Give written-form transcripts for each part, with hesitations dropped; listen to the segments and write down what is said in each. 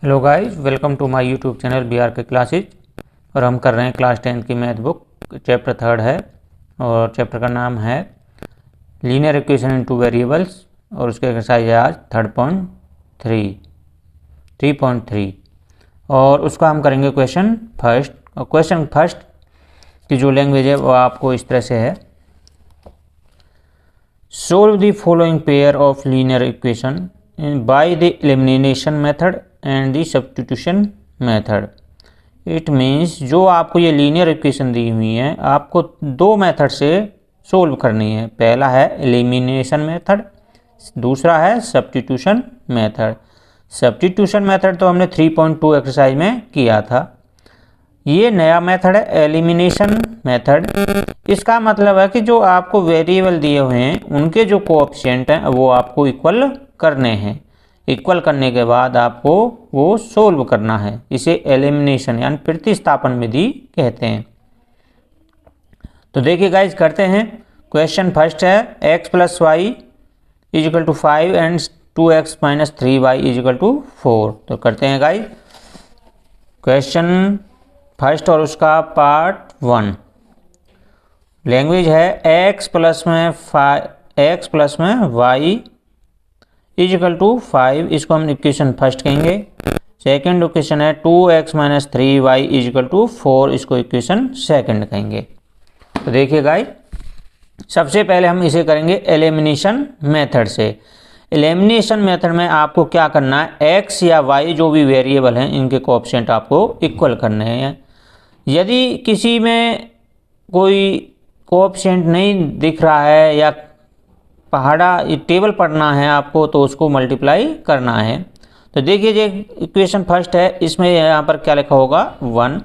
Hello guys, welcome to my YouTube channel BR के classes. और हम कर रहे हैं क्लास 10 की मैथ बुक, चैप्टर 3 है और चैप्टर का नाम है linear equation in two variables. और उसके एक्सरसाइज है आज 3.3 और उसका हम करेंगे क्वेश्चन फर्स्ट। और क्वेश्चन फर्स्ट की जो लैंग्वेज है वो आपको इस तरह से है। Solve the following pair of linear equation by the elimination method and the substitution method. It means जो आपको ये लीनियर इक्वेशन दी हुई है आपको दो मेथड से सोल्व करनी है। पहला है एलिमिनेशन मेथड, दूसरा है सब्स्टिट्यूशन मेथड। सब्स्टिट्यूशन मेथड तो हमने 3.2 एक्सरसाइज में किया था। ये नया मेथड है एलिमिनेशन मेथड। इसका मतलब है कि जो आपको वेरिएबल दिए हुए हैं उनके जो कोएफिशिएंट हैं वो आपको इक्वल करने हैं। इक्वल करने के बाद आपको वो सोल्व करना है। इसे एलिमिनेशन यानी प्रतिस्थापन विधि कहते हैं। तो देखिए गाइज, करते हैं। क्वेश्चन फर्स्ट है x plus y equal to 5 and 2x minus 3y equal to 4। तो करते हैं गाइज क्वेश्चन फर्स्ट और उसका पार्ट 1। लैंग्वेज है x प्लस में y इजिकल टू 5, इसको हम इक्वेशन फर्स्ट कहेंगे। सेकेंड इक्वेशन है 2x minus 3y equal to 4, इसको इक्वेशन सेकेंड कहेंगे। तो देखिए गाइस, सबसे पहले हम इसे करेंगे एलिमिनेशन मेथड से। एलिमिनेशन मेथड में आपको क्या करना है, x या y जो भी वेरिएबल हैं इनके कोएफिशिएंट आपको इक्वल करने हैं। यदि किसी में कोई कोएफिशिएंट नहीं दिख रहा है या पहाड़ा टेबल पढ़ना है आपको तो उसको मल्टीप्लाई करना है। तो देखिए जो इक्वेशन फर्स्ट है इसमें यहाँ पर क्या लिखा होगा 1।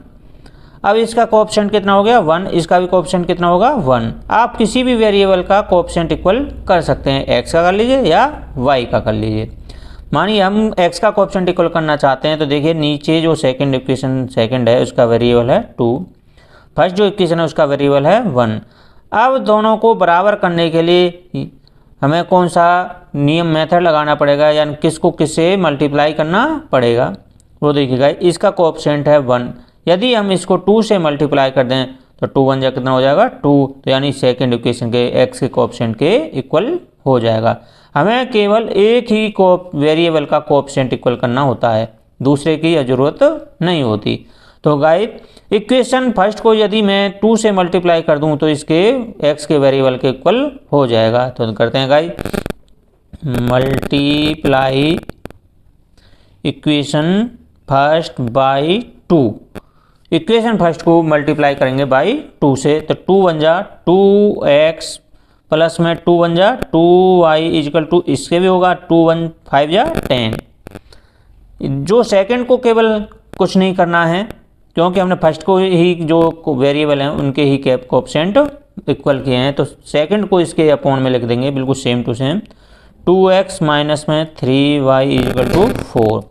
अब इसका कोएफिशिएंट कितना हो गया 1, इसका भी कोएफिशिएंट कितना होगा 1। आप किसी भी वेरिएबल का कोएफिशिएंट इक्वल कर सकते हैं, x का कर लीजिए या y का कर लीजिए। मानिए हम x का कोएफिशिएंट इक्वल करना चाहते हैं तो देखिए नीचे जो सेकंड इक्वेशन सेकंड है उसका वेरिएबल है 2, फर्स्ट जो इक्वेशन है उसका वेरिएबल है 1। अब दोनों को बराबर करने के लिए हमें कौन सा नियम मेथड लगाना पड़ेगा, यानी किसको किससे मल्टीप्लाई करना पड़ेगा वो देखिएगा। इसका कोएफिशिएंट है 1, यदि हम इसको 2 से मल्टीप्लाई कर दें तो 2 1 जा कितना हो जाएगा 2। तो यानी सेकंड इक्वेशन के x के कोएफिशिएंट के इक्वल हो जाएगा। हमें केवल एक ही वेरिएबल का कोएफिशिएंट इक्वल करना होता है, दूसरे की जरूरत नहीं होती। तो गाइस, इक्वेशन फर्स्ट को यदि मैं 2 से मल्टीप्लाई कर दूं तो इसके x के वेरिएबल के इक्वल हो जाएगा। तो करते हैं guys, multiply equation first by 2। Equation first को मल्टीप्लाई करेंगे बाई 2 से, तो 2 1 जा 2x प्लस में 2 1 जा 2y इजिकल टू, इसके भी होगा 2 1 5 जा 10। जो सेकंड को केवल कुछ नहीं करना है क्योंकि हमने फर्स्ट को ही जो वेरिएबल हैं उनके ही कोएफिशिएंट इक्वल किए हैं। तो सेकंड को इसके अपॉन में लिख देंगे बिल्कुल same to same, 2x minus में 3y इक्वल टू 4।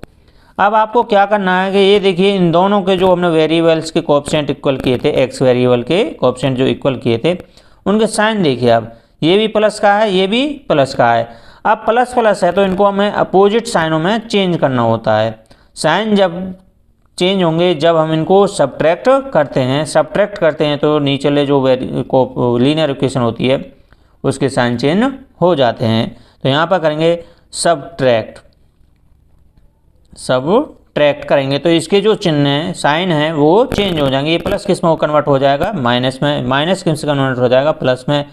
अब आपको क्या करना है कि ये देखिए इन दोनों के जो हमने वेरिएबल्स के कोएफिशिएंट इक्वल किए थे, x वेरिएबल के कोएफिशिएंट जो इक्वल किए थे उनके साइन देखिए। अब ये भी प्लस का है, ये भी प्लस का है। अब प्लस प्लस है तो इनको हमें अपोजिट साइनों में चेंज करना होता है। साइन जब चेंज होंगे जब हम इनको सब्ट्रैक्ट करते हैं तो नीचे जो लीनियर इक्वेशन होती है उसके साइन चेंज हो जाते हैं। तो यहाँ पर करेंगे सब्ट्रैक्ट करेंगे तो इसके जो चिन्ह हैं साइन है वो चेंज हो जाएंगे। ये प्लस किस में कन्वर्ट हो जाएगा माइनस में, माइनस किस में कन्वर्ट हो जाएगा प्लस में।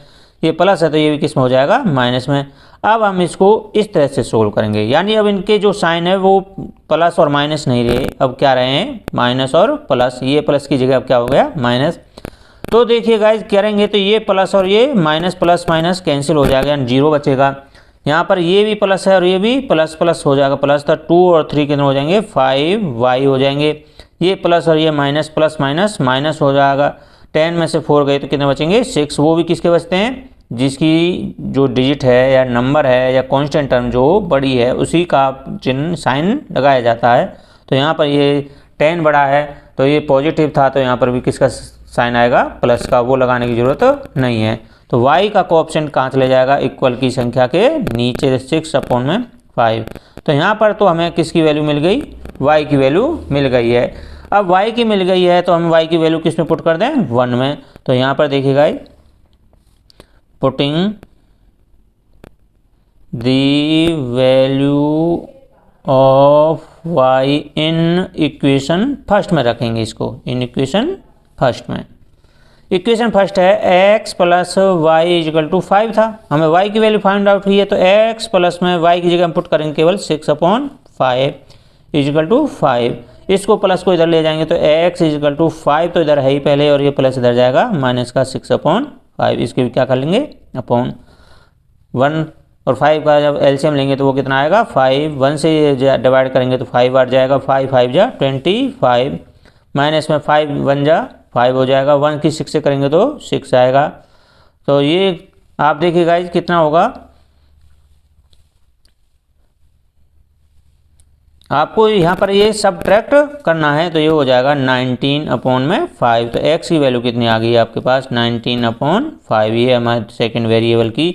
ये प्लस है तो ये भी किस में हो जाएगा माइनस में। अब हम इसको इस तरह से सोल्व करेंगे, यानी अब इनके जो साइन है वो प्लस और माइनस नहीं रहे, अब क्या रहे हैं माइनस और प्लस। ये प्लस की जगह अब क्या हो गया माइनस। तो देखिए गाइस करेंगे तो ये प्लस और ये माइनस प्लस माइनस कैंसिल हो जाएगा, यानी 0 बचेगा। यहाँ पर ये भी प्लस है और ये भी प्लस प्लस हो जाएगा, प्लस था 2 और 3 कितने हो जाएंगे 5y हो जाएंगे। ये प्लस और ये माइनस प्लस माइनस माइनस हो जाएगा। 10 में से 4 गए तो कितने बचेंगे 6। वो भी किसके बचते हैं जिसकी जो डिजिट है या नंबर है या कांस्टेंट टर्म जो बड़ी है उसी का चिन्ह साइन लगाया जाता है। तो यहाँ पर ये 10 बड़ा है तो ये पॉजिटिव था तो यहाँ पर भी किसका साइन आएगा प्लस का, वो लगाने की ज़रूरत नहीं है। तो y का कोएफिशिएंट कहाँ चले जाएगा इक्वल की संख्या के नीचे 6 अपॉन में 5। तो यहाँ पर तो हमें किसकी वैल्यू मिल गई, y की वैल्यू मिल गई है। अब y की मिल गई है तो हम y की वैल्यू किस में पुट कर दें, 1 में। तो यहाँ पर देखिएगा, putting the value of y in equation first में रखेंगे इसको, इन इक्वेशन फर्स्ट में। इक्वेशन फर्स्ट है x plus y equal to 5 था, हमें y की वैल्यू फाइंड आउट हुई है, तो x प्लस में y की जगह हम पुट करेंगे केवल 6/5 इजिकल टू 5। इसको प्लस को इधर ले जाएंगे तो x इजिकल टू 5 तो इधर है ही पहले, और ये प्लस इधर जाएगा माइनस का 6/5। इसके भी क्या कर लेंगे, अपॉन 1 और 5 का जब एलसीएम लेंगे तो वो कितना आएगा 5, 1 से डिवाइड करेंगे तो 5 बार जाएगा, 5 5 जा 25, माइनस में 5 1 जा 5 हो जाएगा, 1 की 6 से करेंगे तो 6 आएगा। तो ये आप देखिए गाइस कितना होगा, आपको यहाँ पर ये सब्ट्रैक्ट करना है, तो ये हो जाएगा 19/5। तो x की वैल्यू कितनी आ गई है आपके पास, 19/5। ये हमारे सेकंड वेरिएबल की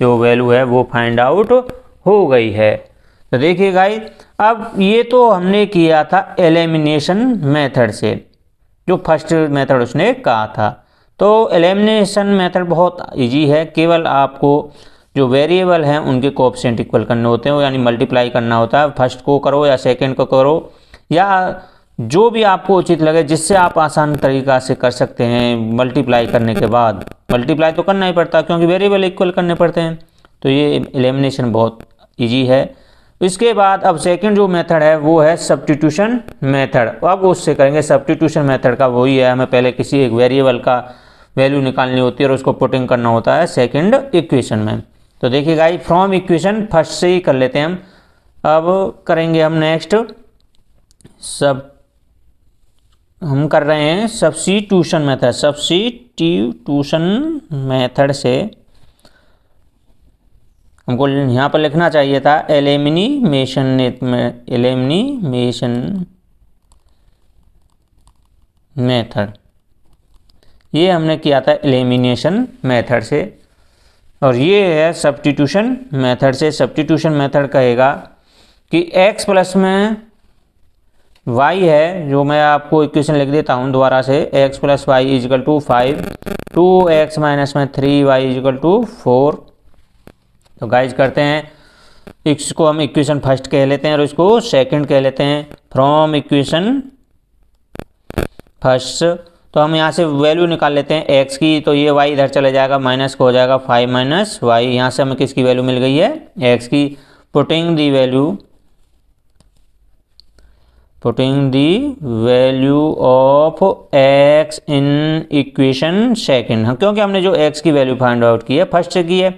जो वैल्यू है वो फाइंड आउट हो गई है। तो देखिए गाइस, अब ये तो हमने किया था एलिमिनेशन मेथड से, जो फर्स्ट मेथड उसने कहा था। तो एलिमिनेशन मेथड बहुत इजी है, केवल आपको जो वेरिएबल हैं उनके कोएफिशिएंट इक्वल करने होते हैं, यानी मल्टीप्लाई करना होता है। फर्स्ट को करो या सेकंड को करो, या जो भी आपको उचित लगे, जिससे आप आसान तरीका से कर सकते हैं। मल्टीप्लाई करने के बाद मल्टीप्लाई तो करना ही पड़ता क्योंकि वेरिएबल इक्वल करने पड़ते हैं। तो ये एलिमिनेशन बहुत ईजी है। इसके बाद अब सेकंड जो मेथड है वो है सब्स्टिट्यूशन मेथड। अब उससे करेंगे सब्स्टिट्यूशन मेथड का वही है, हमें पहले किसी एक वेरिएबल का वैल्यू निकालनी होती है और उसको पुटिंग करना होता है सेकंड इक्वेशन में। तो देखिए गाइस, फ्रॉम इक्वेशन फर्स्ट से ही कर लेते हैं हम। अब करेंगे हम नेक्स्ट हम कर रहे हैं सब्स्टिट्यूशन मेथड। सब्स्टिट्यूशन मेथड से हमको यहाँ पर लिखना चाहिए था एलिमिनेशन मेथड। ये हमने किया था एलिमिनेशन मेथड से, और ये है सब्स्टिट्यूशन मेथड से। सब्स्टिट्यूशन मेथड कहेगा कि x प्लस में y है, जो मैं आपको इक्वेशन लिख देता हूँ दोबारा से, x plus y equal to 5, 2x minus में 3y इजिकल टू 4। तो गाइज करते हैं, इसको हम इक्वेशन फर्स्ट कह लेते हैं और इसको सेकंड कह लेते हैं। फ्रॉम इक्वेशन फर्स्ट तो हम यहाँ से वैल्यू निकाल लेते हैं x की, तो ये y इधर चले जाएगा, माइनस को हो जाएगा 5 माइनस y। यहाँ से हमें किसकी वैल्यू मिल गई है, x की। Putting the value of x in equation second, क्योंकि हमने जो x की वैल्यू फाइंड आउट की है फर्स्ट से की है,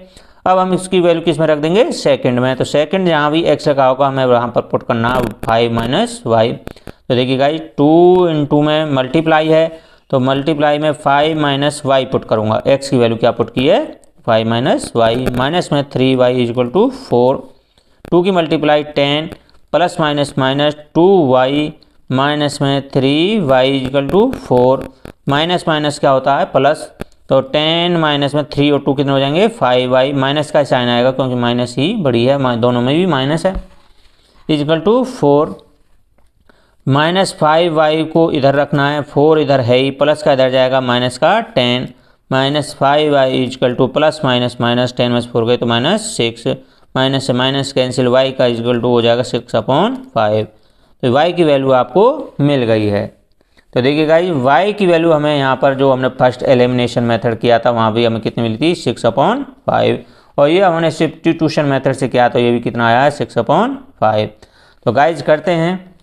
अब हम इसकी वैल्यू किस में रख देंगे, सेकंड में। तो सेकंड जहाँ भी x लगा होगा हमें वहाँ पर पुट करना 5 माइनस y। तो देखिए गाइस, 2 × में मल्टीप्लाई है, तो मल्टीप्लाई में 5 माइनस वाई पुट करूँगा। x की वैल्यू क्या पुट की है, 5 माइनस वाई, माइनस में 3y इजिकल टू 4, 2 की multiply 10, plus minus minus 2y, minus में 3y equal to 4, minus minus क्या होता है प्लस, तो 10 माइनस में 3 और 2 कितने हो जाएंगे 5y, माइनस का साइन आएगा क्योंकि माइनस ही बड़ी है, दोनों में भी माइनस है, इजिकल टू 4, माइनस 5y को इधर रखना है, 4 इधर है ही, प्लस का इधर जाएगा माइनस का 10, minus 5y equal to plus minus minus 10 में से 4 गए तो माइनस 6, माइनस से माइनस कैंसिल, y का इजिकल टू हो जाएगा 6/5। तो y की वैल्यू आपको मिल गई है। तो देखिए गाइस, y की वैल्यू हमें यहाँ पर जो हमने फर्स्ट एलिमिनेशन मेथड किया था वहाँ भी हमें कितनी मिली थी 6/5, और ये हमने सब्स्टिट्यूशन मेथड से किया तो ये भी कितना आया है 6/5। तो गाइस करते हैं,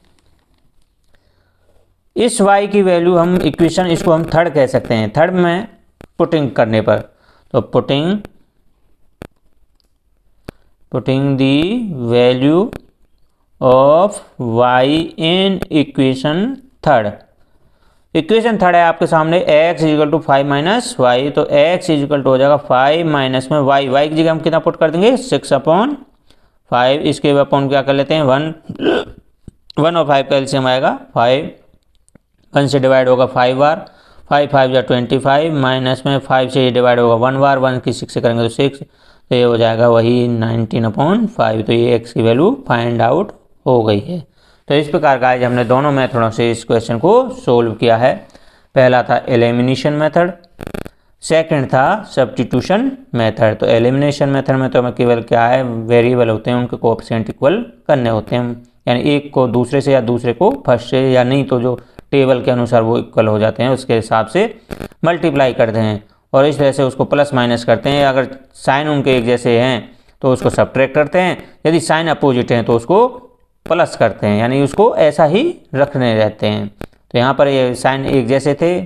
इस y की वैल्यू हम इक्वेशन, इसको हम थर्ड कह सकते हैं, थर्ड में पुटिंग करने पर, तो putting the value of y in equation third. Equation third है आपके सामने x equal to 5 minus y, तो x इजिकल टू हो जाएगा 5 माइनस में y, y की जगह हम कितना पुट कर देंगे 6/5। इसके अपॉन क्या कर लेते हैं 1 और 5 का एलसीएम आएगा 5, 1 से डिवाइड होगा 5 बार, 5 5 या 25, माइनस में 5 से डिवाइड होगा 1 बार, 1 की 6 से करेंगे तो 6, तो ये हो जाएगा वही 19/5। तो ये x की वैल्यू फाइंड आउट हो गई है। तो इस प्रकार गाइस हमने दोनों मेथडों से इस क्वेश्चन को सोल्व किया है। पहला था एलिमिनेशन मेथड, सेकंड था सब्स्टिट्यूशन मेथड। तो एलिमिनेशन मेथड में तो हमें केवल क्या है, वेरिएबल होते हैं उनके कोएफिशिएंट इक्वल करने होते हैं, यानी एक को दूसरे से या दूसरे को फर्स्ट से, या नहीं तो जो टेबल के अनुसार वो इक्वल हो जाते हैं उसके हिसाब से मल्टीप्लाई करते हैं और इस तरह से उसको प्लस माइनस करते हैं। अगर साइन उनके एक जैसे हैं तो उसको सब्ट्रैक्ट करते हैं, यदि साइन अपोजिट हैं तो उसको प्लस करते हैं, यानी उसको ऐसा ही रखने रहते हैं। तो यहाँ पर ये साइन एक जैसे थे,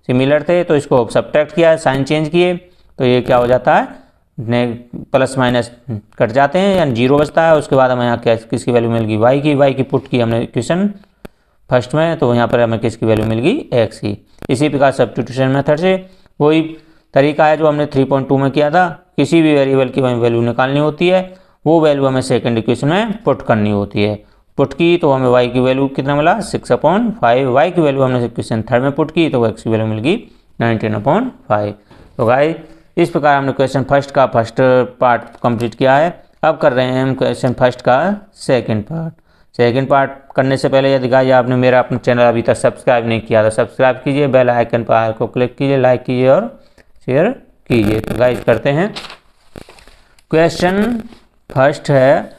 सिमिलर थे, तो इसको सब्ट्रैक्ट किया, साइन चेंज किए, तो ये क्या हो जाता है, प्लस माइनस कट जाते हैं, यानी जीरो बचता है। उसके बाद हमें यहाँ क्या किसकी वैल्यू मिल गई, वाई की पुट की हमने इक्वेशन फर्स्ट में, तो यहाँ पर हमें किसकी वैल्यू मिल गई, एक्स की। इसी प्रकार सब्स्टिट्यूशन मेथड से वही तरीका है जो हमने 3.2 में किया था। किसी भी वेरिएबल की हमें वैल्यू निकालनी होती है, वो वैल्यू हमें सेकंड इक्वेशन में पुट करनी होती है। पुट की तो हमें y की वैल्यू कितना मिला, 6/5। y की वैल्यू हमने इक्वेशन थर्ड में पुट की तो x की वैल्यू मिल गई 19/5। तो गाइस इस प्रकार हमने क्वेश्चन फर्स्ट का फर्स्ट पार्ट कंप्लीट किया है। अब कर रहे हैं हम क्वेश्चन फर्स्ट का सेकंड पार्ट। सेकंड पार्ट करने से पहले यदि गाइस आपने मेरा अपना चैनल अभी तक सब्सक्राइब नहीं किया तो सब्सक्राइब कीजिए, बेल आइकन पर को क्लिक कीजिए, लाइक कीजिए और शेयर कीजिए। तो गाइस करते हैं, क्वेश्चन फर्स्ट है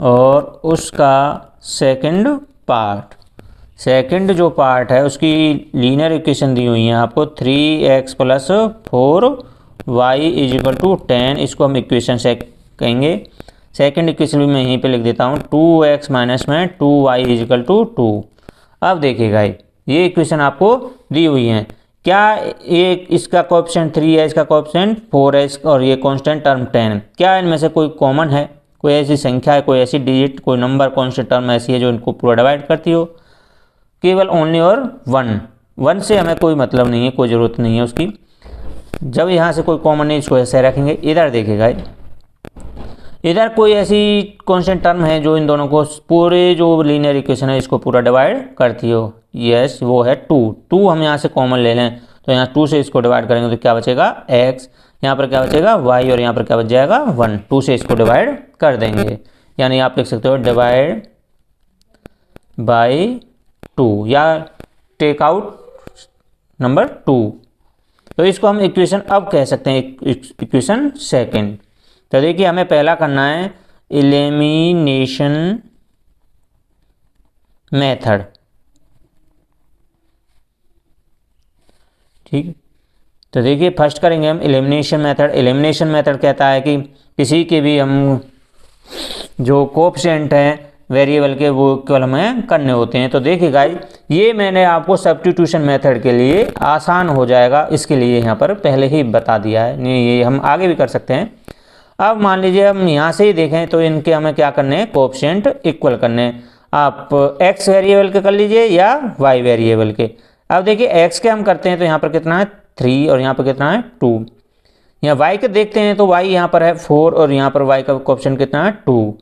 और उसका सेकंड पार्ट। सेकंड जो पार्ट है उसकी लीनियर इक्वेशन दी हुई है आपको 3x + 4y = 10। इसको हम इक्वेशन से कहेंगे। सेकंड इक्वेशन भी मैं यहीं पे लिख देता हूँ, 2x में 2y = 2। अब देखिएगा ये इक्वेशन आपको दी हुई है, क्या एक इसका कोएफिशिएंट 3 है, इसका कोएफिशिएंट 4 है और ये कांस्टेंट टर्म 10, क्या इनमें से कोई कॉमन है, कोई ऐसी संख्या है, कोई ऐसी डिजिट, कोई नंबर, कांस्टेंट टर्म ऐसी है जो इनको पूरा डिवाइड करती हो। केवल ओनली और 1 से हमें कोई मतलब नहीं है, कोई ज़रूरत नहीं है उसकी। जब यहाँ से कोई कॉमन नहीं, इसको ऐसे रखेंगे। इधर देखिएगा, इधर कोई ऐसी कांस्टेंट टर्म है जो इन दोनों को पूरे जो लीनियर इक्वेशन है इसको पूरा डिवाइड करती हो। यस, वो है 2 हम यहाँ से कॉमन ले लें तो यहाँ 2 से इसको डिवाइड करेंगे तो क्या बचेगा, x, यहाँ पर क्या बचेगा y और यहाँ पर क्या बच जाएगा 1। 2 से इसको डिवाइड कर देंगे, यानी आप लिख सकते हो डिवाइड बाय 2 या टेक आउट नंबर 2। तो इसको हम इक्वेशन अब कह सकते हैं इक्वेशन सेकंड। तो देखिए हमें पहला करना है एलिमिनेशन मेथड, ठीक। तो देखिए फर्स्ट करेंगे हम एलिमिनेशन मेथड। एलिमिनेशन मेथड कहता है कि किसी के भी हम जो कोएफिशिएंट हैं वेरिएबल के वो इक्वल हमें करने होते हैं। तो देखिए गाइस ये मैंने आपको सब्स्टिट्यूशन मेथड के लिए आसान हो जाएगा इसके लिए यहाँ पर पहले ही बता दिया है, नहीं ये हम आगे भी कर सकते हैं। अब मान लीजिए हम यहाँ से ही देखें तो इनके हमें क्या करने हैं, कोएफिशिएंट इक्वल करने हैं। आप x वेरिएबल के कर लीजिए या y वेरिएबल के। अब देखिए x के हम करते हैं तो यहाँ पर कितना है 3 और यहाँ पर कितना है 2। यहाँ y के देखते हैं तो y यहाँ पर है 4 और यहाँ पर y का कोएफिशिएंट कितना है 2।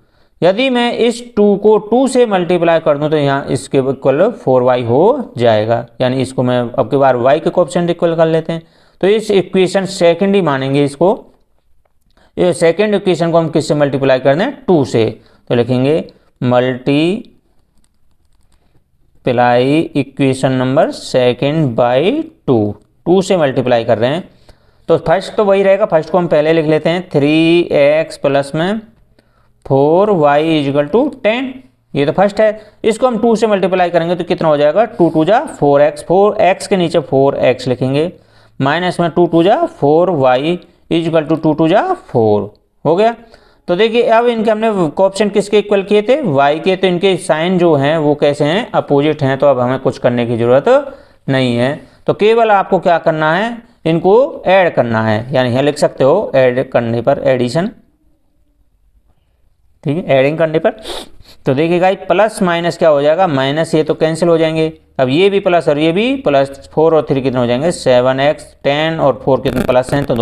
यदि मैं इस 2 को 2 से मल्टीप्लाई कर दूं तो यहाँ इसके इक्वल 4y हो जाएगा, यानी इसको मैं अब की बार y के कोएफिशिएंट इक्वल कर लेते हैं। तो इस इक्वेशन सेकंड ही मानेंगे इसको। ये सेकंड इक्वेशन को हम किससे मल्टीप्लाई कर दें, 2 से। तो लिखेंगे multiply equation number second by 2 से मल्टीप्लाई कर रहे हैं। तो फर्स्ट तो वही रहेगा, फर्स्ट को हम पहले लिख लेते हैं 3x + 4y = 10। ये तो फर्स्ट है, इसको हम 2 से मल्टीप्लाई करेंगे तो कितना हो जाएगा, 2 2 जा 4x, 4x के नीचे 4x लिखेंगे, माइनस में 2 2 जा 4y = 2 2 जा 4 हो गया। तो देखिए अब इनके हमने कोएफिशिएंट किसके इक्वल किए थे, y के, तो इनके साइन जो हैं वो कैसे हैं, अपोजिट हैं। तो अब हमें कुछ करने की ज़रूरत नहीं है, तो केवल आपको क्या करना है, इनको ऐड करना है, यानी यहाँ लिख सकते हो ऐड करने पर, एडिशन, ठीक है, एडिंग करने पर। तो देखिए गाइस प्लस माइनस क्या हो जाएगा, माइनस ये तो कैंसिल हो जाएंगे। अब ये भी प्लस और ये भी प्लस, 4 और 3 कितने हो जाएंगे 7x, 10 और 4 कितने प्लस हैं तो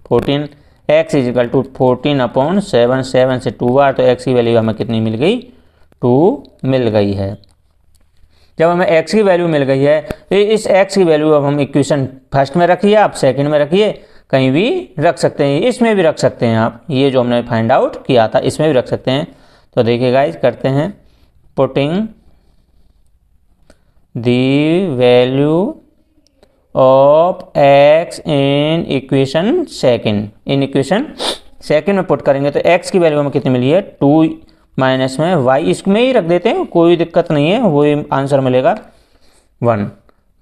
14, x = 14/7, 7 से 2 बार, तो x की वैल्यू हमें कितनी मिल गई, 2 मिल गई है। जब हमें x की वैल्यू मिल गई है तो इस x की वैल्यू अब हम इक्वेशन फर्स्ट में रखिए, आप सेकंड में रखिए। कहीं भी रख सकते हैं, इसमें भी रख सकते हैं आप, ये जो हमने फाइंड आउट किया था इसमें भी रख सकते हैं। तो देखिए गाइस करते हैं, putting the value of x in equation second, in equation second में पुट करेंगे तो x की वैल्यू हमें कितनी मिली है 2 माइनस में y, इसमें ही रख देते हैं, कोई दिक्कत नहीं है, वही आंसर मिलेगा 1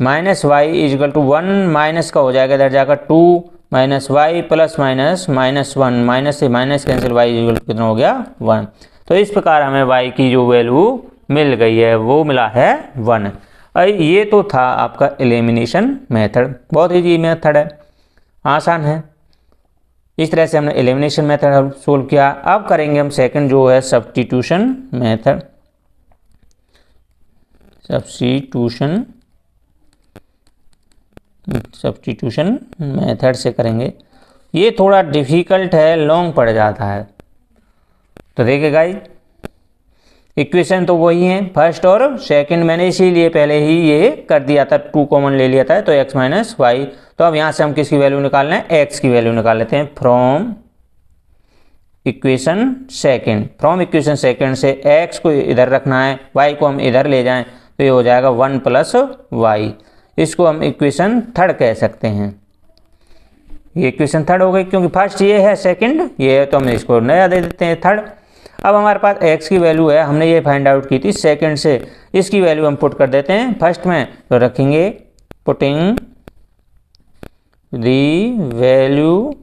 minus y equal to 1, minus का हो जाएगा इधर जाकर 2 minus y plus minus minus 1, minus से minus cancel, y equal to कितना हो गया 1। तो इस प्रकार हमें y की जो वैल्यू मिल गई है वो मिला है 1। ये तो था आपका एलिमिनेशन मेथड, बहुत इजी मेथड है, आसान है। इस तरह से हमने एलिमिनेशन मेथड सोल्व किया। अब करेंगे हम सेकंड जो है सब्स्टिट्यूशन मेथड, सब्स्टिट्यूशन मेथड से करेंगे। ये थोड़ा डिफिकल्ट है, लॉन्ग पड़ जाता है। तो देखिए गाइस इक्वेशन तो वही है फर्स्ट और सेकंड, मैंने इसीलिए पहले ही ये कर दिया था, 2 कॉमन ले लिया था, तो x माइनस वाई। तो अब यहाँ से हम किसकी वैल्यू निकाल रहे हैं, x की वैल्यू निकाल लेते हैं from equation second. From equation second से x को इधर रखना है, y को हम इधर ले जाएं, तो ये हो जाएगा 1 प्लस वाई। इसको हम इक्वेशन थर्ड कह सकते हैं। ये इक्वेशन थर्ड हो गई, क्योंकि फर्स्ट ये है, सेकंड ये है, तो हम इसको नया दे देते हैं थर्ड। अब हमारे पास x की वैल्यू है, हमने ये फाइंड आउट की थी सेकंड से, इसकी वैल्यू हम पुट कर देते हैं फर्स्ट में। तो रखेंगे putting the value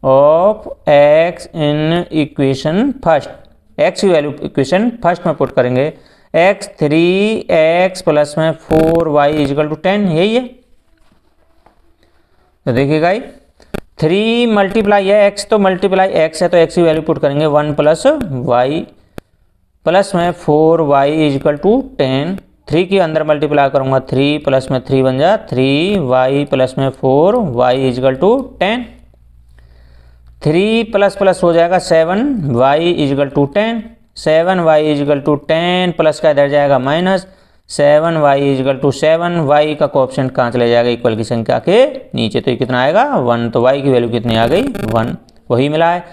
of x in equation first, x की वैल्यू इक्वेशन फर्स्ट में पुट करेंगे, x 3x प्लस में 4y इजिकल टू 10, यही है। तो देखिए गाइस 3 मल्टीप्लाई है x, तो मल्टीप्लाई x है, तो x की वैल्यू पुट करेंगे 1 प्लस वाई प्लस में 4y इजिकल टू 10। 3 के अंदर मल्टीप्लाई करूँगा 3 प्लस में 3 बन जा 3y प्लस में 4y is equal to 10। 3 plus plus हो जाएगा 7y equal to 10, 7y equal to 10 प्लस का इधर जाएगा minus 7y equal to 7, y का कोएफिशिएंट कहाँ चले जाएगा इक्वल की संख्या के नीचे, तो ये कितना आएगा 1। तो y की वैल्यू कितनी आ गई 1, वही मिला है।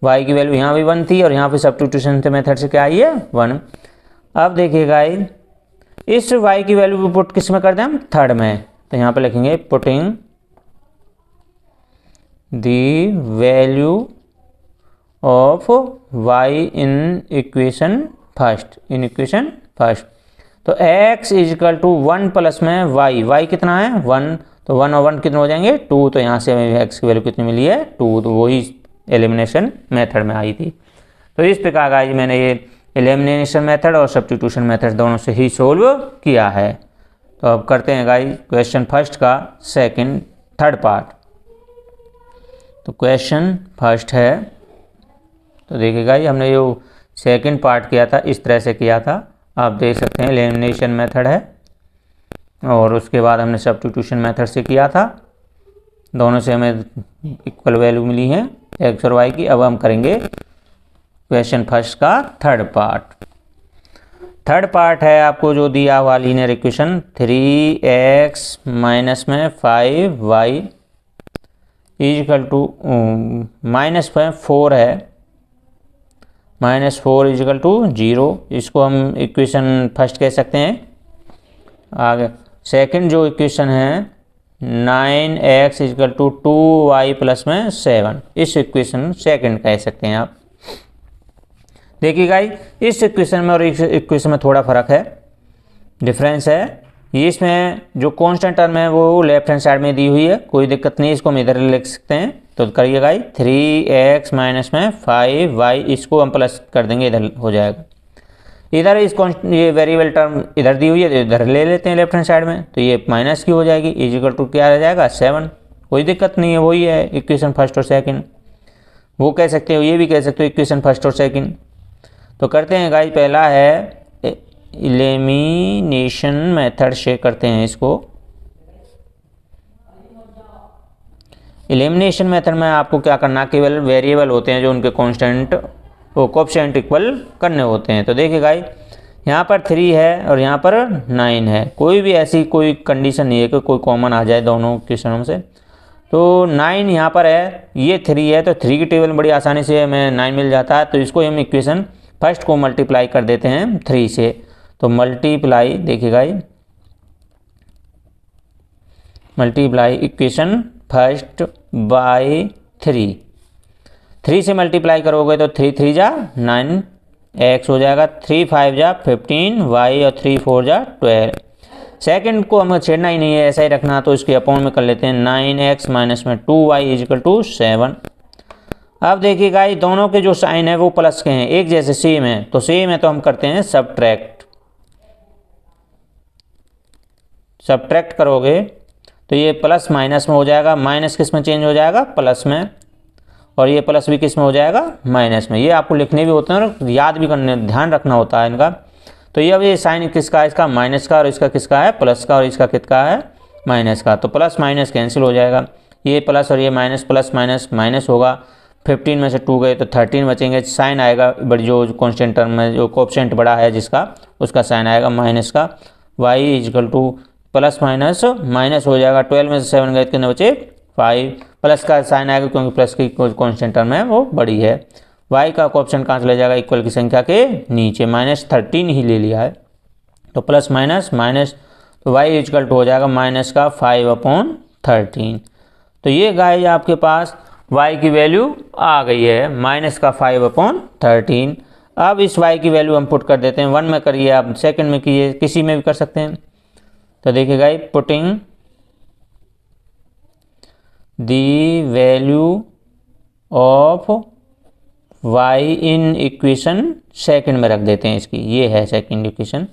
y की वैल्यू यहाँ भी 1 थी और यहाँ पे सब्स्टिट्यूशन मेथड से क्या आई है 1। अब देखिएगा इस y की वैल्यू पुट किस में कर दें हम, थर्ड में। तो यहाँ पे लिखेंगे putting the value of y in equation first, in equation first. तो x इजिकल टू 1 प्लस में y कितना है 1, तो 1 और 1 कितने हो जाएंगे 2, तो यहाँ से हमें x की वैल्यू कितनी मिली है 2, तो वही एलिमिनेशन मेथड में आई थी। तो इस प्रकार का मैंने ये एलिमिनेशन मेथड और सब्स्टिट्यूशन मेथड दोनों से ही सोल्व किया है। तो अब करते हैं गाइस क्वेश्चन फर्स्ट का सेकंड थर्ड पार्ट। तो क्वेश्चन फर्स्ट है, तो देखिए गाइस हमने जो सेकंड पार्ट किया था इस तरह से किया था, आप देख सकते हैं एलिमिनेशन मेथड है, और उसके बाद हमने सब्स्टिट्यूशन मेथड से किया था, दोनों से हमें इक्वल वैल्यू मिली है x और y की। अब हम करेंगे क्वेश्चन फर्स्ट का थर्ड पार्ट। थर्ड पार्ट है आपको जो दिया हुआ लीनियर इक्वेशन 3x माइनस में 5y इजिकल टू माइनस में 4 है, -4 इजिकल टू 0, इसको हम इक्वेशन फर्स्ट कह सकते हैं। आगे सेकंड जो इक्वेशन है 9x is equal to 2y plus में 7, इस इक्वेशन सेकंड कह सकते हैं आप। देखिए गाइस इस इक्वेशन में और इस इक्वेशन में थोड़ा फ़र्क है, डिफरेंस है। ये इसमें जो कांस्टेंट टर्म है वो लेफ्ट हैंड साइड में दी हुई है, कोई दिक्कत नहीं, इसको हम इधर लिख सकते हैं। तो करिए गाइस 3x माइनस में 5y, इसको हम प्लस कर देंगे, इधर हो जाएगा। इधर इस ये वेरिएबल टर्म इधर दी हुई है, तो इधर ले लेते हैं लेफ्ट हैंड साइड में, तो ये माइनस की हो जाएगी, इजिकल टू क्या रह जाएगा 7, कोई दिक्कत नहीं है, वही है इक्वेशन फर्स्ट और सेकंड, वो कह सकते हो, ये भी कह सकते हो इक्वेशन फर्स्ट और सेकंड। तो करते हैं गाइस, पहला है एलिमिनेशन मेथड से करते हैं इसको। एलिमिनेशन मेथड में आपको क्या करना, केवल वेरिएबल होते हैं जो उनके कांस्टेंट वो कोएफिशिएंट इक्वल करने होते हैं। तो देखिए गाइस यहाँ पर 3 है और यहाँ पर 9 है, कोई भी ऐसी कोई कंडीशन नहीं है कि कोई कॉमन आ जाए दोनों इक्वेशनों से। तो 9 यहाँ पर है, ये 3 है, तो 3 की टेबल में बड़ी आसानी से हमें 9 मिल जाता है। तो इसको हम इक्वेशन फर्स्ट को मल्टीप्लाई कर देते हैं 3 से। तो मल्टीप्लाई, देखिएगा ये मल्टीप्लाई इक्वेशन फर्स्ट बाय 3 से मल्टीप्लाई करोगे तो 3 3 जा 9 एक्स हो जाएगा, 3 5 जा 15 वाई और 3 4 जा 12। सेकंड को हमें छेड़ना ही नहीं है, ऐसा ही रखना, तो इसके अपॉन में कर लेते हैं 9x माइनस में 2y इजिकल टू 7। अब देखिएगा ये दोनों के जो साइन है वो प्लस के हैं, एक जैसे सेम है, तो सेम है तो हम करते हैं सब्ट्रैक्ट करोगे तो ये प्लस माइनस में हो जाएगा, माइनस किस में चेंज हो जाएगा, प्लस में, और ये प्लस भी किस में हो जाएगा, माइनस में। ये आपको लिखने भी होते हैं और याद भी करने, ध्यान रखना होता है इनका। तो ये अब ये साइन किसका है, इसका माइनस का, और इसका किसका है, प्लस का, और इसका किसका है, माइनस का। तो प्लस माइनस कैंसिल हो जाएगा, ये प्लस और ये माइनस, प्लस माइनस माइनस होगा, 15 में से 2 गए तो 13 बचेंगे, साइन आएगा बड़ी जो कॉन्स्टेंट टर्म में जो कोएफिशिएंट बड़ा है जिसका, उसका साइन आएगा माइनस का। y equal to plus minus minus हो जाएगा, 12 में से 7 गए कितने बचे, 5, प्लस का साइन आएगा क्योंकि प्लस की कॉन्स्टेंट टर्म है वो बड़ी है। y का कोएफिशिएंट कहाँ चला जाएगा, इक्वल की संख्या के नीचे, -13 ही ले लिया है, तो प्लस माइनस माइनस, तो y इक्वल टू हो जाएगा माइनस का 5/13। तो ये गाइस आपके पास y की वैल्यू आ गई है, माइनस का 5/13। अब इस y की वैल्यू हम पुट कर देते हैं, 1 में करिए आप, सेकंड में कीजिए, किसी में भी कर सकते हैं। तो देखिए guys, putting the value of y in equation second में रख देते हैं इसकी, ये है सेकंड इक्वेशन।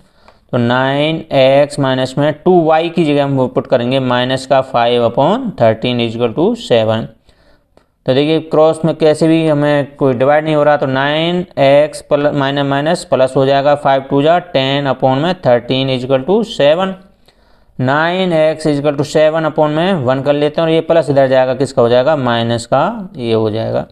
तो 9x माइनस में 2y की जगह हम पुट करेंगे माइनस का 5/13 इजिकल टू 7। तो देखिए क्रॉस में कैसे भी हमें कोई डिवाइड नहीं हो रहा, तो 9x plus minus minus plus हो जाएगा, 5 2 जा 10/13 is equal to 7। 9x is equal to 7/1 कर लेते हैं, और ये प्लस इधर जाएगा, किसका हो जाएगा, माइनस का, ये हो जाएगा।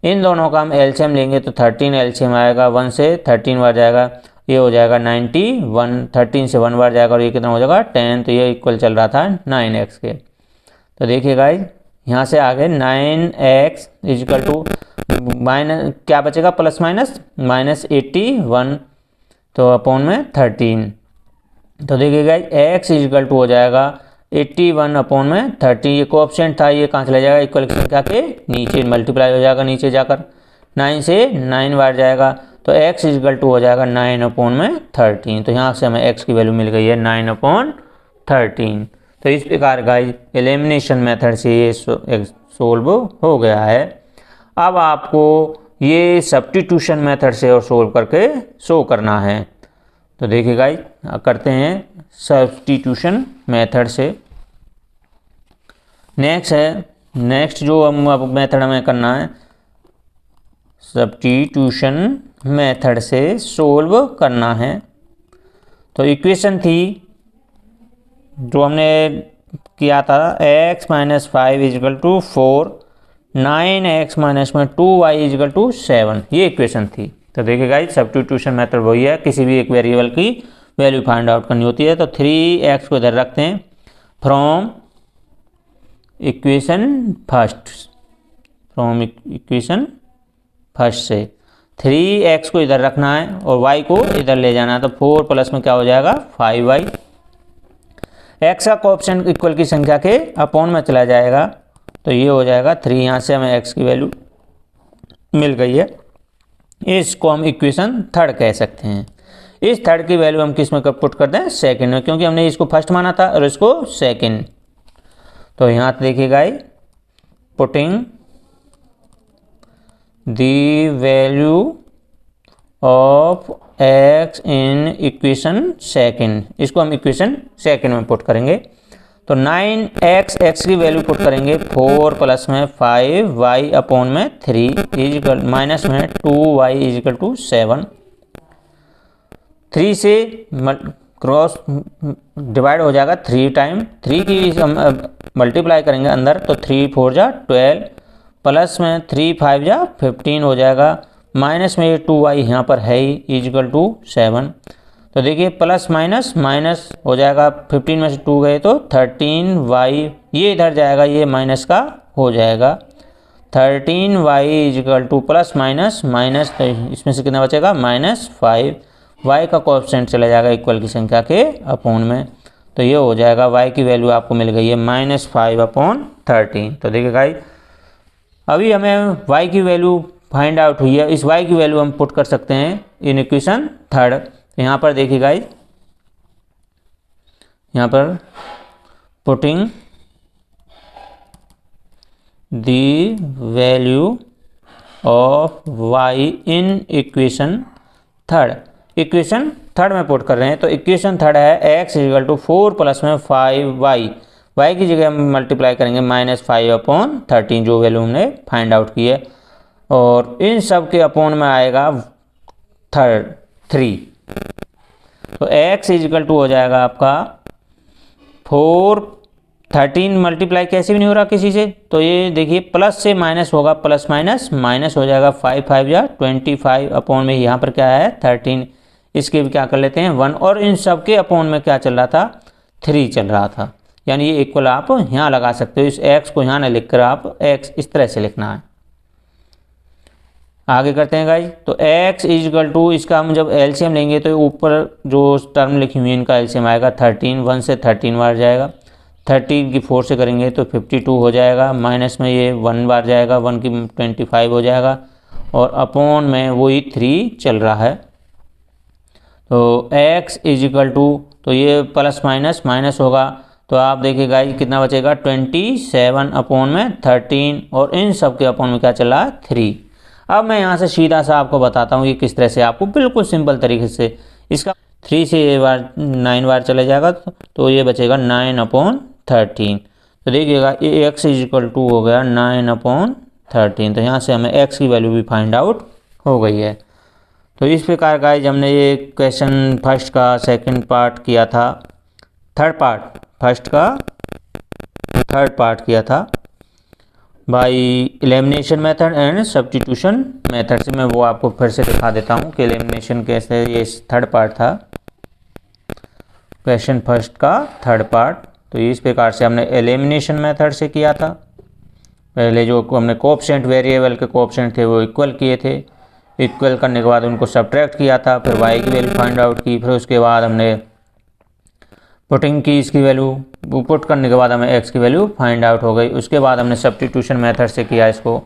इन दोनों का हम एलसीएम लेंगे तो 13 एलसीएम आएगा, 1 से 13 बार जाएगा, ये हो जाएगा 91, 13 से 1 बार जाएगा, और ये कितना हो जाएगा 10। तो ये इक्वल चल रहा था 9x के। तो देखिए गाइस, यहाँ से आगे 9x इजिकल टू माइनस क्या बचेगा, प्लस माइनस माइनस 81, तो अपॉन में 13। तो देखिए गाइस, x इजिकल टू हो जाएगा 81/30। ये कोएफिशिएंट था, ये कहाँ चला जाएगा, इक्वल की संख्या के नीचे मल्टीप्लाई हो जाएगा, नीचे जाकर 9 से 9 बार जाएगा, तो x इजिकल टू हो जाएगा 9/13। तो यहाँ से हमें x की वैल्यू मिल गई है 9/13। तो इस प्रकार गाइस एलिमिनेशन मेथड से ये सोल्व हो गया है। अब आपको ये सब्स्टिट्यूशन मेथड से और सोल्व करके शो करना है। तो देखिए गाइस, करते हैं सब्स्टिट्यूशन मेथड से। नेक्स्ट जो हम अब मेथड हमें करना है, सब्स्टिट्यूशन मेथड से सोल्व करना है। तो इक्वेशन थी जो हमने किया था, x minus 5 equal to 4, 9x minus में 2y इजिकल टू 7, ये इक्वेशन थी। तो देखिए गाइस, सब्स्टिट्यूशन मेथड वही है, किसी भी एक वेरिएबल की वैल्यू फाइंड आउट करनी होती है। तो 3x को इधर रखते हैं, फ्रॉम इक्वेशन फर्स्ट से 3x को इधर रखना है और y को इधर ले जाना है। तो 4 प्लस में क्या हो जाएगा, 5y। x का कोएफिशिएंट इक्वल की संख्या के अपॉन में चला जाएगा, तो ये हो जाएगा 3। यहाँ से हमें x की वैल्यू मिल गई है, इसको हम इक्वेशन थर्ड कह सकते हैं। इस थर्ड की वैल्यू हम किस में पुट कर दें, सेकंड में, क्योंकि हमने इसको फर्स्ट माना था और इसको सेकंड। तो यहाँ देखिएगा, putting the value of x in equation second, इसको हम इक्वेशन सेकंड में पुट करेंगे। तो 9x की वैल्यू पुट करेंगे, 4 प्लस में 5y/3 इजिकल माइनस में 2y इजिकल टू 7। 3 से क्रॉस डिवाइड हो जाएगा 3 टाइम, 3 की हम मल्टीप्लाई करेंगे अंदर, तो 3 4 जा 12, प्लस में 3 5 जा 15 हो जाएगा, माइनस में ये 2y यहाँ पर है ही, इजिकल टू 7। तो देखिए प्लस माइनस माइनस हो जाएगा, 15 में से 2 गए तो 13y, ये इधर जाएगा, ये माइनस का हो जाएगा 13y equal to plus minus minus, तो इसमें से कितना बचेगा -5, y का कोएफिशिएंट चला जाएगा इक्वल की संख्या के अपोन में, तो ये हो जाएगा y की वैल्यू आपको मिल गई है -5/13। तो देखिए गाइस अभी हमें y की वैल्यू फाइंड आउट हुई है, इस y की वैल्यू हम पुट कर सकते हैं इन इक्वेशन थर्ड। यहाँ पर देखिए गाइस, यहाँ पर putting the value of y in equation third, equation third में पुट कर रहे हैं। तो इक्वेशन थर्ड है x इक्वल टू 4 प्लस में 5y, y की जगह हम मल्टीप्लाई करेंगे -5/13 जो वैल्यू हमने फाइंड आउट की है, और इन सब के अपोन में आएगा 3। तो x इक्वल टू हो जाएगा आपका 13 मल्टीप्लाई कैसे भी नहीं हो रहा किसी से, तो ये देखिए प्लस से माइनस होगा, प्लस माइनस माइनस हो जाएगा, 5 या 25 अपोन में यहाँ पर क्या है 13, इसके भी क्या कर लेते हैं 1, और इन सब के अपोन में क्या चल रहा था 3 चल रहा था, यानी ये इक्वल आप यहाँ लगा सकते हो। इस x को यहाँ ना लिखकर आप x इस तरह से लिखना है। आगे करते हैं गाइज, तो x इक्वल टू इसका हम जब एलसीएम लेंगे तो ऊपर जो टर्म लिखी हुई है इनका एलसीएम आएगा 13, 1 से 13 बार जाएगा, 13 की 4 से करेंगे तो 52 हो जाएगा, माइनस में ये 1 बार जाएगा, 1 की 25 हो जाएगा, और अपोन में वही 3 चल रहा है। तो x इक्वल टू, तो ये प्लस माइनस माइनस होगा, तो आप देखिए गाइज कितना बचेगा 27/13, और इन सब के अपोन में क्या चल रहा है 3। अब मैं यहाँ से सीधा सा आपको बताता हूँ कि किस तरह से आपको बिल्कुल सिंपल तरीके से इसका 3 से ये बार 9 बार चले जाएगा, तो ये बचेगा 9/13। तो देखिएगा ये x इक्वल टू हो गया 9/13, तो यहाँ से हमें x की वैल्यू भी फाइंड आउट हो गई है। तो इस प्रकार गाइज हमने ये क्वेश्चन फर्स्ट का सेकंड पार्ट किया था, थर्ड पार्ट फर्स्ट का थर्ड पार्ट किया था by elimination method and substitution method से। मैं वो आपको फिर से दिखा देता हूँ कि एलिमिनेशन कैसे, ये थर्ड पार्ट था क्वेश्चन फर्स्ट का थर्ड पार्ट। तो इस प्रकार से हमने एलिमिनेशन मेथड से किया था। पहले जो हमने कोएफिशिएंट वेरिएबल के कोएफिशिएंट थे वो इक्वल किए थे, इक्वल करने के बाद उनको सब्ट्रैक्ट किया था, फिर y की वैल्यू फाइंड आउट की, फिर उसके बाद हमने पुटिंग की इसकी वैल्यू, पुट करने के बाद हमें x की वैल्यू फाइंड आउट हो गई। उसके बाद हमने सब्स्टिट्यूशन मेथड से किया इसको,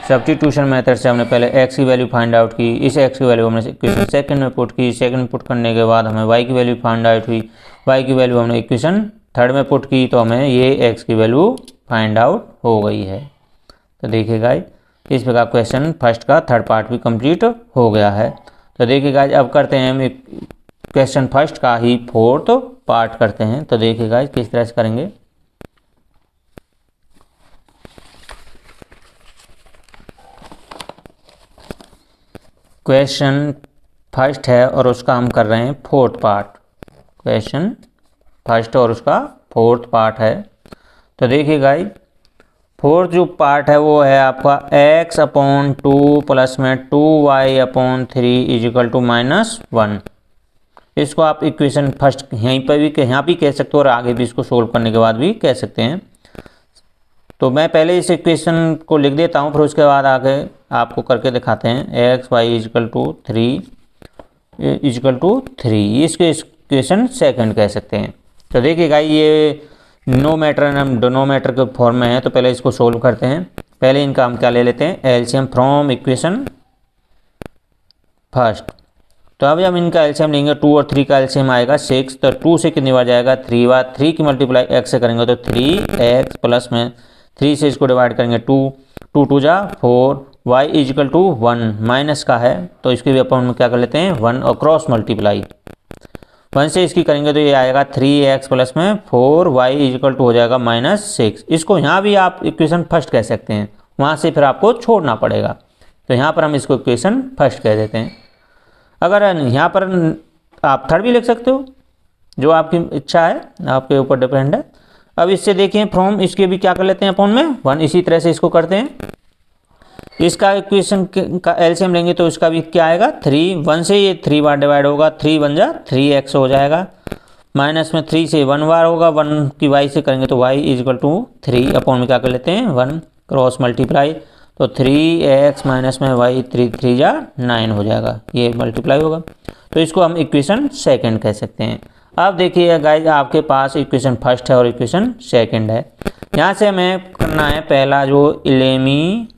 सब्स्टिट्यूशन मेथड से हमने पहले x की वैल्यू फाइंड आउट की, इस x की वैल्यू हमने इक्वेशन सेकंड में पुट की, सेकंड में पुट करने के बाद हमें y की वैल्यू फाइंड आउट हुई, y की वैल्यू हमने इक्वेशन थर्ड में पुट की, तो हमें ये x की वैल्यू फाइंड आउट हो गई है। तो देखिएगा इस प्रकार क्वेश्चन फर्स्ट का थर्ड पार्ट भी कंप्लीट हो गया है। तो देखिएगा अब करते हैं हम क्वेश्चन फर्स्ट का ही फोर्थ पार्ट करते हैं। तो देखिएगा किस तरह से करेंगे। क्वेश्चन फर्स्ट है और उसका हम कर रहे हैं फोर्थ पार्ट, क्वेश्चन फर्स्ट और उसका फोर्थ पार्ट है। तो देखिएगा फोर्थ जो पार्ट है वो है आपका x/2 प्लस में 2y/3 इजिकल टू -1। इसको आप इक्वेशन फर्स्ट यहीं पर भी यहाँ भी कह सकते हो और आगे भी इसको सोल्व करने के बाद भी कह सकते हैं। तो मैं पहले इस इक्वेशन को लिख देता हूँ, फिर उसके बाद आगे आपको करके दिखाते हैं। x/y इजिकल टू 3 इसके इक्वेशन सेकंड कह सकते हैं। तो देखिएगा ये नोमेटर एंड डिनोमिनेटर के फॉर्म में है, तो पहले इसको सोल्व करते हैं। पहले इनका हम क्या ले लेते हैं एलसीएम फ्रॉम इक्वेशन फर्स्ट। तो अब जब इनका एलसीएम लेंगे 2 और 3 का एलसीएम आएगा 6, तो 2 से कितनी बार जाएगा 3 बार, 3 की मल्टीप्लाई x से करेंगे तो 3x प्लस में 3 से इसको डिवाइड करेंगे 2, 2 2 जा 4, y इजिकल टू 1 माइनस का है तो इसके भी अपन क्या कर लेते हैं 1 और क्रॉस मल्टीप्लाई 1 से इसकी करेंगे तो ये आएगा 3x प्लस में 4y इजिकल टू हो जाएगा -6। इसको यहाँ भी आप इक्वेशन फर्स्ट कह सकते हैं, वहाँ से फिर आपको छोड़ना पड़ेगा, तो यहाँ पर हम इसको इक्वेशन फर्स्ट कह देते हैं। अगर यहाँ पर आप थर्ड भी लिख सकते हो, जो आपकी इच्छा है, आपके ऊपर डिपेंड है। अब इससे देखिए फ्रॉम इसके भी क्या कर लेते हैं अपॉन में 1, इसी तरह से इसको करते हैं। इसका इक्वेशन का एलसीएम लेंगे तो इसका भी क्या आएगा 3, 1 से ये 3 बार डिवाइड होगा, 3 1 जा 3x हो जाएगा, माइनस में 3 से 1 बार होगा, 1 की y से करेंगे तो y इजकल टू 3 अपॉन में क्या कर लेते हैं 1 क्रॉस मल्टीप्लाई, तो 3x माइनस में y 3 3 जा 9 हो जाएगा, ये मल्टीप्लाई होगा। तो इसको हम इक्वेशन सेकंड कह सकते हैं। अब देखिए गाइज आपके पास इक्वेशन फर्स्ट है और इक्वेशन सेकंड है। यहाँ से हमें करना है पहला जो एलिमिनेशन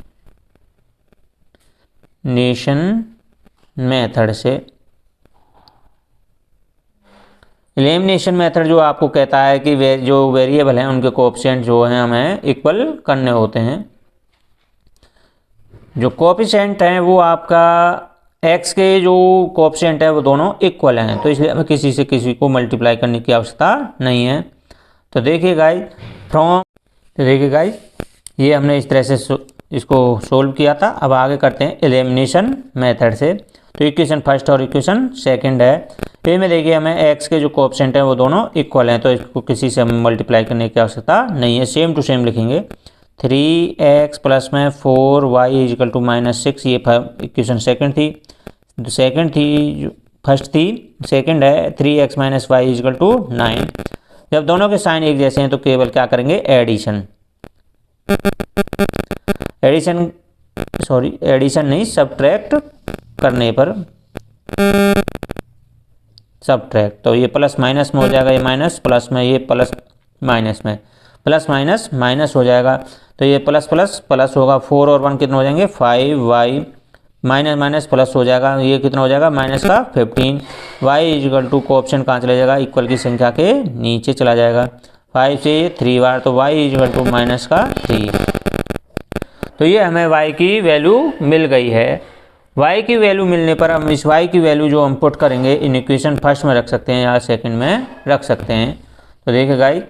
मेथड से। एलिमिनेशन मेथड जो आपको कहता है कि जो वेरिएबल हैं उनके कोएफिशिएंट जो हैं हमें इक्वल करने होते हैं। जो कोएफिशिएंट हैं वो आपका x के जो कोएफिशिएंट है वो दोनों इक्वल हैं, तो इसलिए हमें किसी से किसी को मल्टीप्लाई करने की आवश्यकता नहीं है। तो देखिए गाइज ये हमने इस तरह से इसको सोल्व किया था। अब आगे करते हैं एलिमिनेशन मेथड से। तो इक्वेशन फर्स्ट और इक्वेशन सेकंड है। ए में देखिए हमें x के जो कोएफिशिएंट हैं वो दोनों इक्वल हैं, तो इसको किसी से हमें मल्टीप्लाई करने की आवश्यकता नहीं है, सेम टू सेम लिखेंगे। 3x प्लस में 4y इजिकल टू -6, ये इक्वेशन सेकंड थी। फर्स्ट थी, सेकंड है 3x minus y equal to 9। जब दोनों के साइन एक जैसे हैं तो केवल क्या करेंगे एडिशन नहीं सब्ट्रैक्ट करने पर सब्ट्रैक्ट, तो ये प्लस माइनस में हो जाएगा, ये माइनस प्लस में, ये प्लस माइनस में, प्लस माइनस माइनस हो जाएगा, तो ये प्लस प्लस प्लस होगा। 4 और 1 कितना हो जाएंगे 5y, माइनस माइनस प्लस हो जाएगा, ये कितना हो जाएगा माइनस का 15। y इजिकल टू कोऑप्शन कहाँ चला जाएगा इक्वल की संख्या के नीचे चला जाएगा, 5 से 3 बार, तो y इजिकल टू माइनस का 3। तो ये हमें y की वैल्यू मिल गई है। y की वैल्यू मिलने पर हम इस y की वैल्यू जो हम पुट करेंगे इन इक्वेशन फर्स्ट में रख सकते हैं या सेकंड में रख सकते हैं। तो देखिए गाइस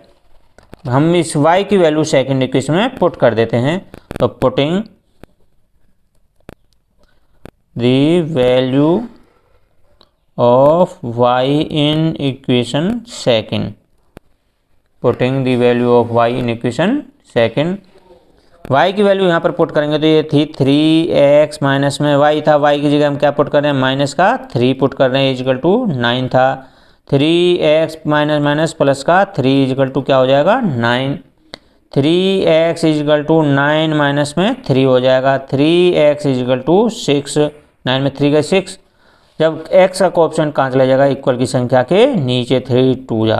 हम इस y की वैल्यू सेकंड इक्वेशन में पुट कर देते हैं। तो putting the value of y in equation second, putting the value of y in equation second. y की वैल्यू यहाँ पर पुट करेंगे तो ये थी 3x माइनस में y था, y की जगह हम क्या पुट कर रहे हैं माइनस का 3 पुट कर रहे हैं, इजिकल टू 9 था। 3x माइनस माइनस प्लस का 3 इजिकल टू क्या हो जाएगा 9। 3x इजिकल टू 9 माइनस में 3 हो जाएगा, 3x इजिकल टू 6, 9 में 3 का 6। जब x का कोऑफिशिएंट कहाँ चला जाएगा इक्वल की संख्या के नीचे, 3 2 जा,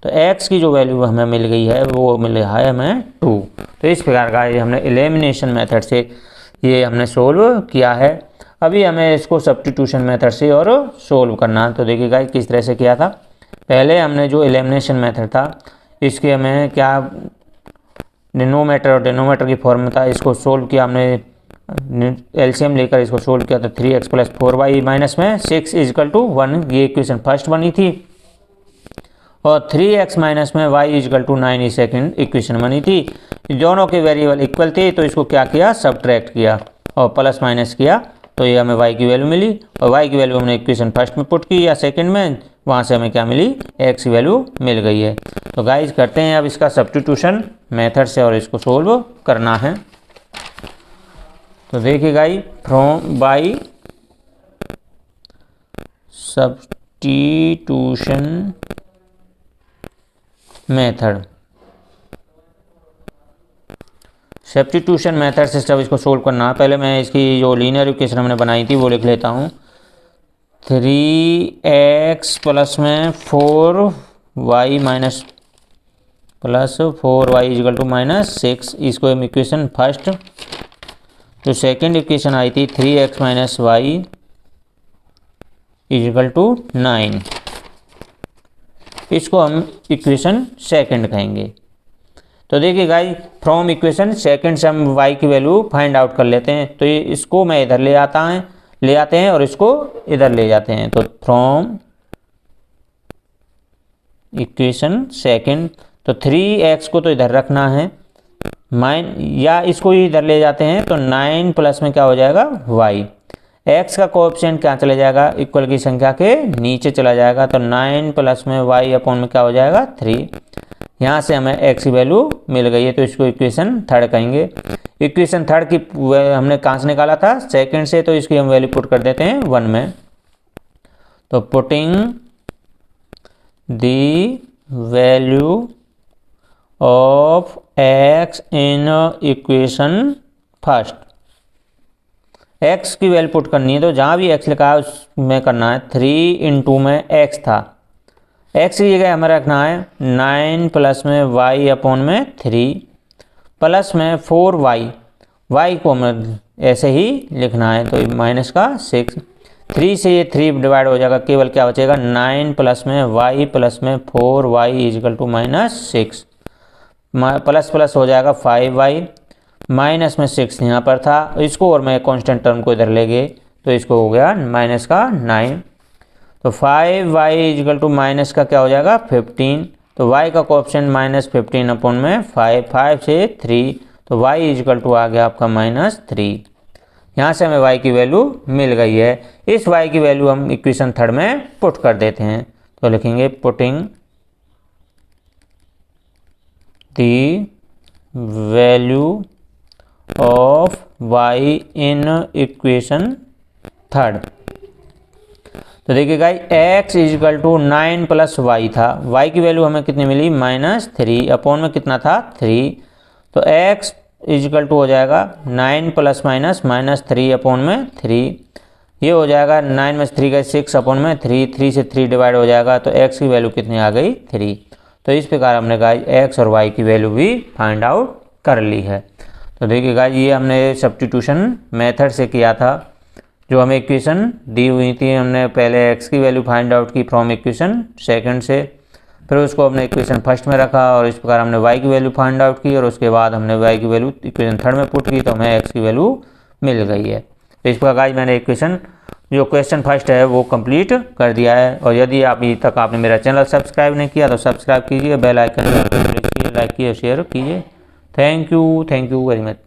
तो x की जो वैल्यू हमें मिल गई है वो मिल रहा है हमें 2। तो इस प्रकार का ये हमने एलिमिनेशन मेथड से ये हमने सोल्व किया है। अभी हमें इसको सब्स्टिट्यूशन मेथड से और सोल्व करना है। तो देखिए गाइस किस तरह से किया था। पहले हमने जो एलिमिनेशन मेथड था इसके हमें क्या डिनोमिनेटर और डिनोमिनेटर की फॉर्म में था, इसको सोल्व किया हमने एलसीएम लेकर इसको सोल्व किया। तो 3x प्लस 4y माइनस में 6 इजिकल टू 1, ये इक्वेशन फर्स्ट बनी थी, और 3x माइनस में y इजिकल टू 9 ये सेकेंड इक्वेशन बनी थी। दोनों के वेरिएबल इक्वल थे तो इसको क्या किया सब्ट्रैक्ट किया और प्लस माइनस किया, तो ये हमें y की वैल्यू मिली, और y की वैल्यू हमने इक्वेशन फर्स्ट में पुट की या सेकंड में, वहाँ से हमें क्या मिली x की वैल्यू मिल गई है। तो गाइस करते हैं अब इसका सब्स्टिट्यूशन मेथड से और इसको सोल्व करना है। तो देखिए guys from by substitution method, substitution method से जब इसको सोल्व करना है, पहले मैं इसकी जो लीनियर इक्वेशन हमने बनाई थी वो लिख लेता हूँ। 3x प्लस में 4y minus plus 4y is equal to -6, इसको हम इक्वेशन फर्स्ट। जो सेकेंड इक्वेशन आई थी 3x minus y equal to 9, इसको हम इक्वेशन सेकंड कहेंगे। तो देखिए गाइस फ्रॉम इक्वेशन सेकंड से हम y की वैल्यू फाइंड आउट कर लेते हैं। तो ये इसको मैं इधर ले आते हैं और इसको इधर ले जाते हैं। तो फ्रॉम इक्वेशन सेकंड, तो 3x को तो इधर रखना है या इसको इधर ले जाते हैं, तो 9 प्लस में क्या हो जाएगा y, x का कोएफिशिएंट क्या चला जाएगा इक्वल की संख्या के नीचे चला जाएगा, तो 9 प्लस में y अपॉन में क्या हो जाएगा 3। यहाँ से हमें x की वैल्यू मिल गई है, तो इसको इक्वेशन थर्ड कहेंगे। इक्वेशन थर्ड की हमने कहाँ से निकाला था, सेकंड से, तो इसकी हम वैल्यू पुट कर देते हैं 1 में। तो putting the value of x in equation first, x की वैल्यू पुट करनी है, तो जहाँ भी x लिखा है उसमें करना है। 3 × में x था, x की जगह हमें रखना है 9 प्लस में y अपॉन में 3 प्लस में 4y, y को हमें ऐसे ही लिखना है, तो माइनस का 6, 3 से ये 3 डिवाइड हो जाएगा, केवल क्या बचेगा 9 प्लस में y प्लस में 4y is equal to -6, plus plus हो जाएगा 5y, माइनस में 6 यहाँ पर था, इसको और मैं कांस्टेंट टर्म को इधर ले गए, तो इसको हो गया माइनस का 9, तो 5y इजिकल टू माइनस का क्या हो जाएगा 15, तो y का कोएफिशिएंट -15 अपॉन में 5 से 3, तो y इजिकल टू आ गया आपका -3। यहाँ से हमें y की वैल्यू मिल गई है। इस y की वैल्यू हम इक्वेशन थर्ड में पुट कर देते हैं, तो लिखेंगे putting the value of y in equation third. तो देखिए guys x equal to 9 plus y था, y की वैल्यू हमें कितनी मिली -3 अपॉन में कितना था 3, तो x इजिकल टू हो जाएगा 9 प्लस माइनस -3 अपॉन में 3, ये हो जाएगा 9 में 3 का 6 अपॉन में 3, 3 से 3 डिवाइड हो जाएगा, तो x की वैल्यू कितनी आ गई 3। तो इस प्रकार हमने गाइस x और y की वैल्यू भी फाइंड आउट कर ली है। तो देखिए गाइस ये हमने सब्स्टिट्यूशन मेथड से किया था, जो हमें इक्वेशन दी हुई थी, हमने पहले x की वैल्यू फाइंड आउट की फ्रॉम इक्वेशन सेकंड से, फिर उसको हमने इक्वेशन फर्स्ट में रखा और इस प्रकार हमने y की वैल्यू फाइंड आउट की, और उसके बाद हमने y की वैल्यू इक्वेशन थर्ड में पुट की, तो हमें x की वैल्यू मिल गई है। तो इस प्रकार गाइस मैंने इक्वेशन जो क्वेश्चन फर्स्ट है वो कंप्लीट कर दिया है। और यदि अभी तक आपने मेरा चैनल सब्सक्राइब नहीं किया तो सब्सक्राइब कीजिए, बेल आइकन पर क्लिक कीजिए, लाइक कीजिए, शेयर कीजिए। Thank you very much.